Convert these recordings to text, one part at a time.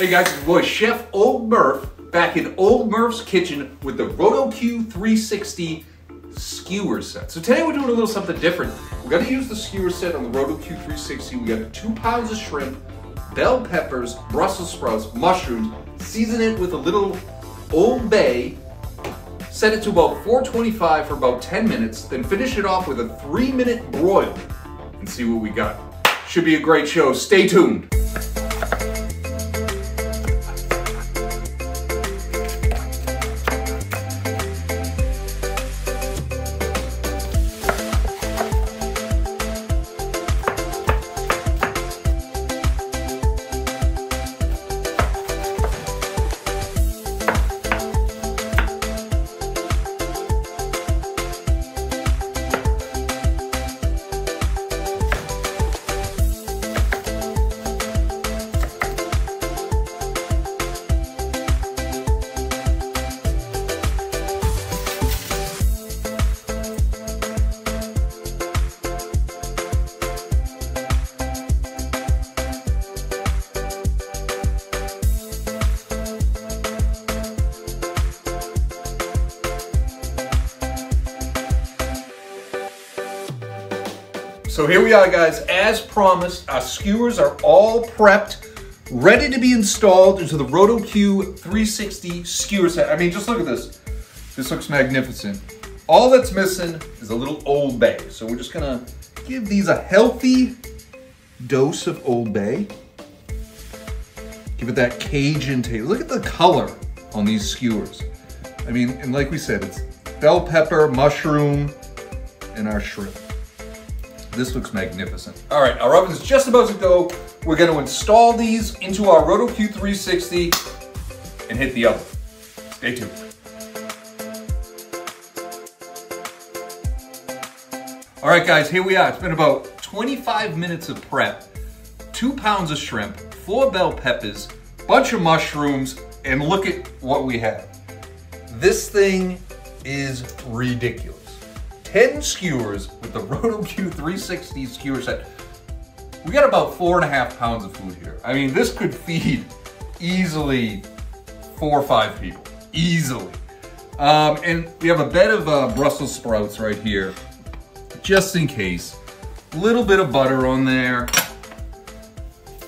Hey guys, it's your boy Chef Ol'Murph back in Ol'Murph's kitchen with the ROTO-Q 360 skewer set. So today we're doing a little something different. We're gonna use the skewer set on the ROTO-Q 360. We got 2 pounds of shrimp, bell peppers, Brussels sprouts, mushrooms, season it with a little Old Bay, set it to about 425 for about 10 minutes, then finish it off with a 3-minute broil and see what we got. Should be a great show. Stay tuned. So here we are, guys. As promised, our skewers are all prepped, ready to be installed into the ROTO-Q 360 skewer set. I mean, just look at this. This looks magnificent. All that's missing is a little Old Bay. So we're just gonna give these a healthy dose of Old Bay. Give it that Cajun taste. Look at the color on these skewers. I mean, and like we said, it's bell pepper, mushroom, and our shrimp. This looks magnificent. All right, our oven is just about to go. We're gonna install these into our ROTO-Q 360 and hit the oven. Stay tuned. All right, guys, here we are. It's been about 25 minutes of prep, 2 pounds of shrimp, 4 bell peppers, bunch of mushrooms, and look at what we have. This thing is ridiculous. 10 skewers with the ROTO-Q 360 skewer set. We got about 4.5 pounds of food here. I mean, this could feed easily 4 or 5 people, easily. And we have a bed of Brussels sprouts right here, just in case. A little bit of butter on there,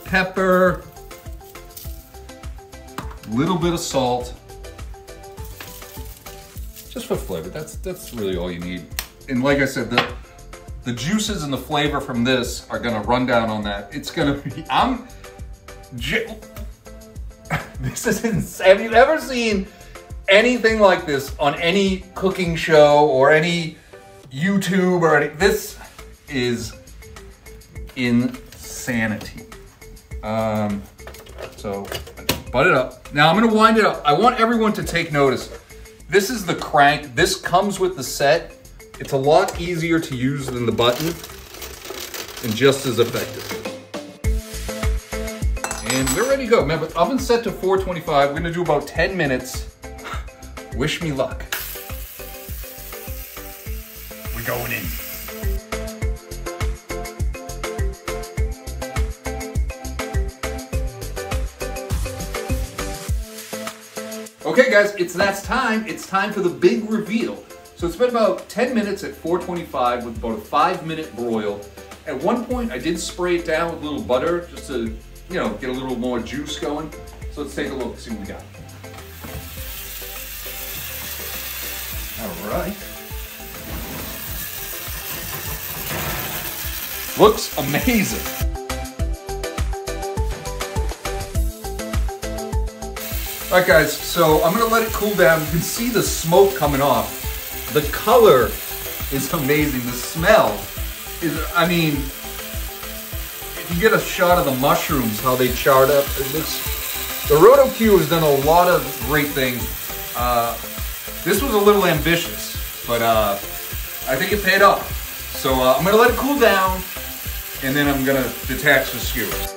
pepper, a little bit of salt, just for flavor. That's really all you need. And like I said, the juices and the flavor from this are gonna run down on that. It's gonna be, this is insane. Have you ever seen anything like this on any cooking show or any YouTube or any, this is insanity. So, butt it up. Now I'm gonna wind it up. I want everyone to take notice. This is the crank. This comes with the set. It's a lot easier to use than the button and just as effective. And we're ready to go. Remember, oven set to 425. We're gonna do about 10 minutes. Wish me luck. We're going in. Okay guys, that's time. It's time for the big reveal. So it's been about 10 minutes at 425 with about a 5-minute broil. At one point I did spray it down with a little butter just to, you know, get a little more juice going. So let's take a look, see what we got. All right. Looks amazing. All right guys, so I'm gonna let it cool down. You can see the smoke coming off. The color is amazing. The smell is, I mean, if you get a shot of the mushrooms, how they charred up, it looks, the ROTO-Q has done a lot of great things. This was a little ambitious, but I think it paid off. So I'm gonna let it cool down, and then I'm gonna detach the skewers.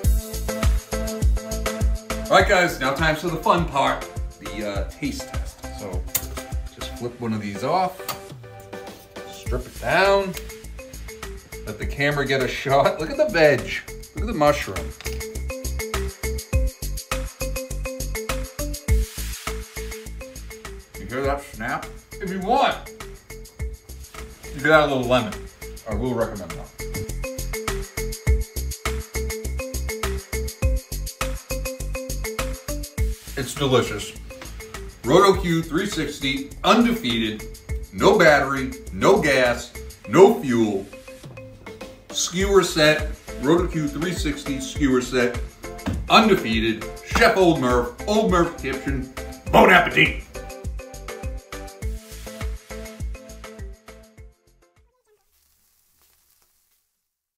All right guys, now time for the fun part, the taste test. So just flip one of these off, strip it down, let the camera get a shot. Look at the veg, look at the mushroom. hear that snap? If you want, you could add a little lemon. I will recommend that. It's delicious. ROTO-Q 360, undefeated, no battery, no gas, no fuel. Skewer set, ROTO-Q 360 skewer set, undefeated. Chef Ol'Murph, Ol'Murph Kitchen. Bon appetit!